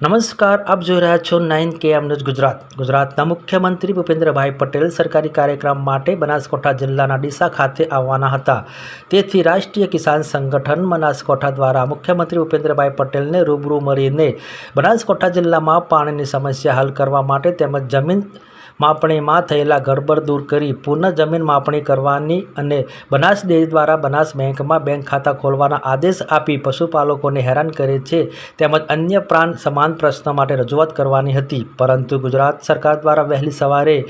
નમસ્કાર, આપ જોઈ રહ્યા છો 9KM ન્યૂઝ ગુજરાત. ગુજરાતના મુખ્યમંત્રી ભૂપેન્દ્રભાઈ પટેલ સરકારી કાર્યક્રમ માટે બનાસકાંઠા જિલ્લાના ડીસા ખાતે આવવાના હતા. તેથી રાષ્ટ્રીય કિસાન સંગઠન બનાસકાંઠા દ્વારા મુખ્યમંત્રી ભૂપેન્દ્રભાઈ પટેલને રૂબરૂ મળીને બનાસકાંઠા જિલ્લામાં પાણીની સમસ્યા હલ કરવા માટે તેમજ જમીન માપણીમાં થયેલા ગડબડ દૂર કરી પુનઃ જમીન માપણી કરવાની અને બનાસ ડેરી દ્વારા બનાસ બેંકમાં બેંક ખાતા ખોલવાના આદેશ આપી પશુપાલકોને હેરાન કરે છે તેમજ અન્ય પ્રાણ સમાન પ્રશ્ન માટે રજૂઆત કરવાની હતી. પરંતુ ગુજરાત સરકાર દ્વારા વહેલી સવારે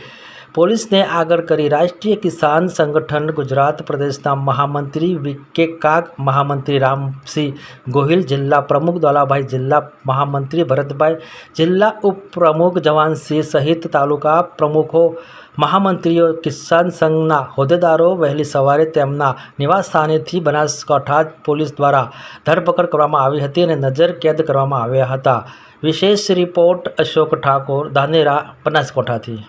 પોલીસને આગળ કરી રાષ્ટ્રીય કિસાન સંગઠન ગુજરાત પ્રદેશના મહામંત્રી વી.કે. કાગ, મહામંત્રી રામસિંહ ગોહિલ, જિલ્લા પ્રમુખ દોલાભાઈ, જિલ્લા મહામંત્રી ભરતભાઈ, જિલ્લા ઉપપ્રમુખ જવાનસિંહ સહિત તાલુકા પ્રમુખો, મહામંત્રીઓ, કિસાન સંઘના હોદ્દેદારો વહેલી સવારે તેમના નિવાસસ્થાનેથી બનાસકાંઠા પોલીસ દ્વારા ધરપકડ કરવામાં આવી હતી અને નજર કેદ કરવામાં આવ્યા હતા. વિશેષ રિપોર્ટ અશોક ઠાકોર, ધાનેરા, બનાસકાંઠાથી.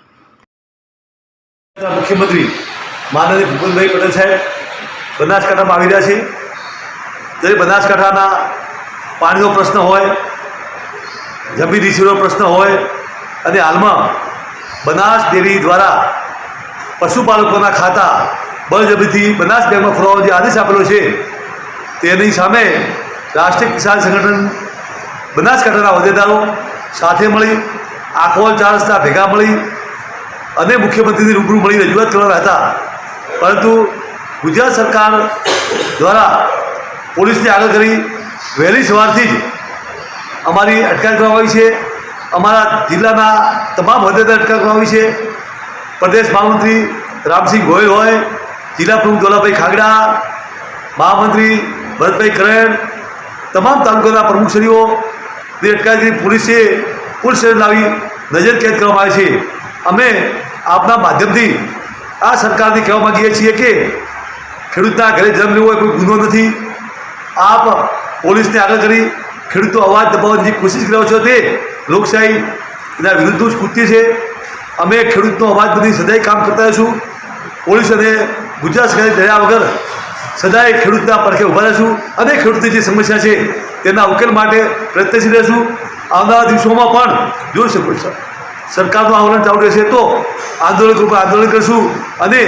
મુખ્યમંત્રી માનનીય ભૂપેન્દ્રભાઈ પટેલ સાહેબ બનાસકાંઠામાં આવી રહ્યા છે. જ્યારે બનાસકાંઠાના પાણીનો પ્રશ્ન હોય, જમીન રીસીવનો પ્રશ્ન હોય અને હાલમાં બનાસ ડેરી દ્વારા પશુપાલકોના ખાતા બળજબરીથી બનાસ બેંકમાં ખોલવાનો જે આદેશ આપેલો છે તેની સામે રાષ્ટ્રીય કિસાન સંગઠન બનાસકાંઠાના હોદ્દેદારો સાથે મળી આખો 4 રસ્તા ભેગા મળી અને મુખ્યમંત્રીની રૂબરૂ મળી રજૂઆત કરવાના હતા. પરંતુ ગુજરાત સરકાર દ્વારા પોલીસને આગળ કરી વહેલી સવારથી જ અમારી અટકાયત કરવામાં આવી છે. અમારા જિલ્લાના તમામ હોદ્દેદાર અટકાયત કરવામાં આવી છે. પ્રદેશ મહામંત્રી રામસિંહ ગોહિલ હોય, જિલ્લા પ્રમુખ દોલાભાઈ ખાગડા, મહામંત્રી ભરતભાઈ કરેણ, તમામ તાલુકાના પ્રમુખશ્રીઓની અટકાયત કરી પોલીસે પોલીસ સ્ટેશન લાવી નજર કેદ કરવામાં આવે છે. અમે આપના માધ્યમથી આ સરકારને કહેવા માગીએ છીએ કે ખેડૂતના ઘરે જન્મ લેવો એ કોઈ ગુનો નથી. આપ પોલીસને આગળ કરી ખેડૂતો અવાજ દબાવવાની જે કોશિશ કર્યો છો તે લોકશાહીના વિરુદ્ધનું જ કૃત્ય છે. અમે ખેડૂતનો અવાજ બધી સદાય કામ કરતા રહીશું. પોલીસ અને ગુજરાત સરકારે ડર્યા વગર સદાય ખેડૂતના પડખે ઊભા રહીશું અને ખેડૂતની જે સમસ્યા છે તેના ઉકેલ માટે પ્રયત્નશીલ રહીશું. આવનારા દિવસોમાં પણ જો સરકારનું આંદોલન ચાલુ રહેશે તો આંદોલન ઉપર આંદોલન કરીશું અને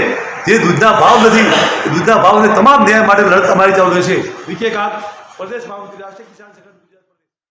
જે દૂધના ભાવ નથી એ દૂધના ભાવને તમામ ન્યાય માટે લડત અમારી ચાલુ રહેશે. વી.કે. કાગ, પ્રદેશ મહામંત્રી, રાષ્ટ્રીય કિસાન